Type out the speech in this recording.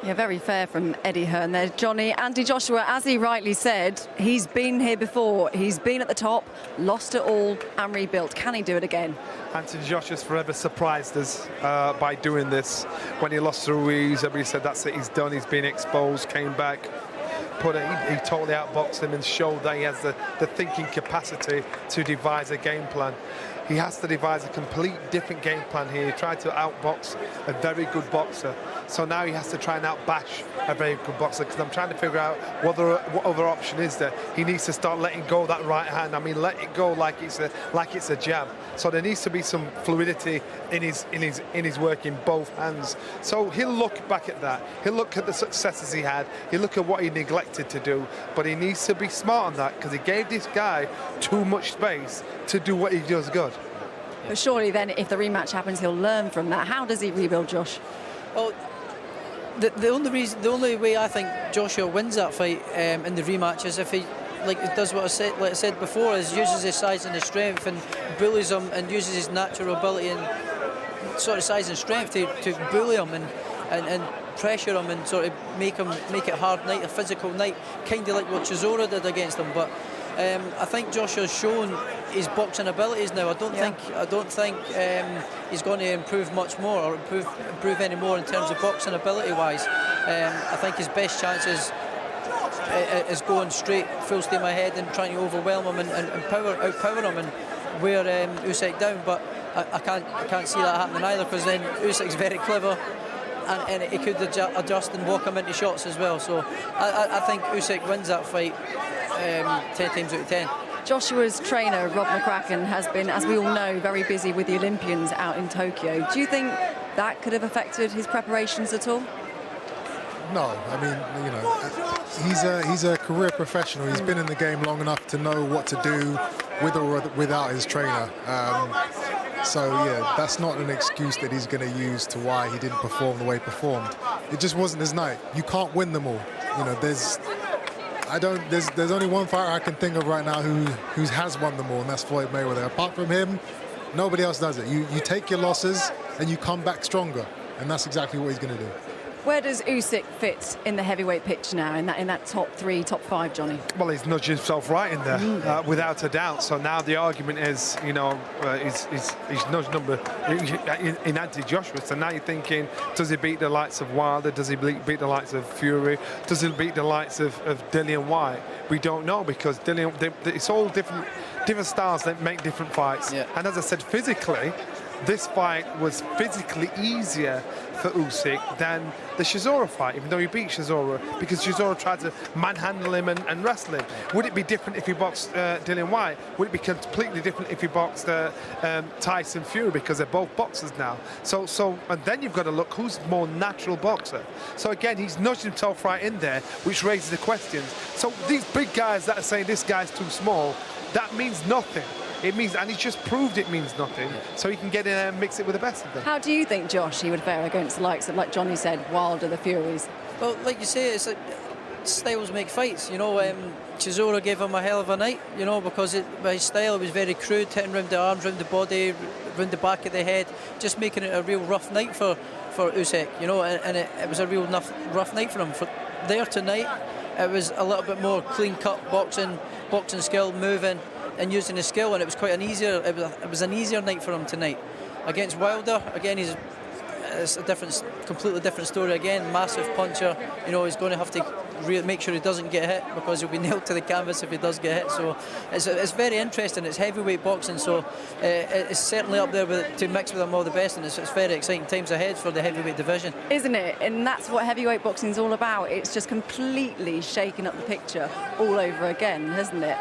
Yeah, very fair from Eddie Hearn there. Johnny, Andy Joshua, as he rightly said, he's been here before. He's been at the top, lost it all and rebuilt. Can he do it again? Anthony Joshua's forever surprised us by doing this. When he lost to Ruiz, everybody said that's it, he's done, he's been exposed, came back. He totally outboxed him and showed that he has the thinking capacity to devise a game plan. He has to devise a complete different game plan here. He tried to outbox a very good boxer. So now he has to try and outbash a very good boxer, because I'm trying to figure out what other option is there. He needs to start letting go of that right hand. I mean, let it go like it's a jab. So there needs to be some fluidity in his work in both hands. So he'll look back at that. He'll look at the successes he had. He'll look at what he neglected to do. But he needs to be smart on that, because he gave this guy too much space to do what he does good. But surely then, if the rematch happens, he'll learn from that. How does he rebuild, Josh? Well, the only way I think Joshua wins that fight in the rematch is if he does what I said before, is uses his size and his strength and bullies him, and uses his natural ability and sort of size and strength to bully him and pressure him and sort of make it hard night, a physical night, kind of like what Chisora did against him. But I think Joshua's shown his boxing abilities now. I don't think he's going to improve much more or improve any more in terms of boxing ability-wise. I think his best chances is going straight full steam ahead and trying to overwhelm him and outpower him and wear Usyk down. But I can't see that happening either, because then Usyk's very clever. And he could adjust and walk him into shots as well. So I think Usyk wins that fight 10 times out of 10. Joshua's trainer, Rob McCracken, has been, as we all know, very busy with the Olympians out in Tokyo. Do you think that could have affected his preparations at all? No, I mean, you know, he's a career professional. He's been in the game long enough to know what to do with or without his trainer. So yeah, that's not an excuse that he's going to use to why he didn't perform the way he performed. It just wasn't his night. You can't win them all. You know, there's only one fighter I can think of right now who has won them all, and that's Floyd Mayweather. Apart from him, nobody else does it. You take your losses and you come back stronger, and that's exactly what he's going to do. Where does Usyk fit in the heavyweight picture now, in that top 3, top 5, Johnny? Well, he's nudged himself right in there, without a doubt. So now the argument is, you know, he's nudged number in Anthony Joshua. So now you're thinking, does he beat the likes of Wilder? Does he beat the likes of Fury? Does he beat the likes of Dillian Whyte? We don't know, because it's all different styles that make different fights. Yeah. And as I said, physically, this fight was physically easier for Usyk than the Chisora fight, even though he beat Chisora, because Chisora tried to manhandle him and wrestle him. Would it be different if he boxed Dillian Whyte? Would it be completely different if he boxed Tyson Fury, because they're both boxers now? So and then you've got to look who's more natural boxer. So again, he's nudged himself right in there, which raises the questions. So these big guys that are saying this guy's too small, that means nothing. It means, and he's just proved it means nothing, so he can get in and mix it with the best of them. How do you think, Josh, he would fare against the likes of, like Johnny said, Wilder, the Furies? Well, like you say, it's like styles make fights. You know, Chisora gave him a hell of a night, you know, because by his style it was very crude, hitting round the arms, round the body, round the back of the head, just making it a real rough night for Usyk, you know, and it was a real rough night for him. For there tonight, it was a little bit more clean-cut boxing skill, moving and using his skill, and it was quite an easier. It was an easier night for him tonight. Against Wilder, again, it's a completely different story again. Massive puncher, you know, he's going to have to make sure he doesn't get hit, because he'll be nailed to the canvas if he does get hit. So it's very interesting. It's heavyweight boxing, so it's certainly up there to mix with them all the best, and it's very exciting times ahead for the heavyweight division. Isn't it? And that's what heavyweight boxing is all about. It's just completely shaking up the picture all over again, hasn't it?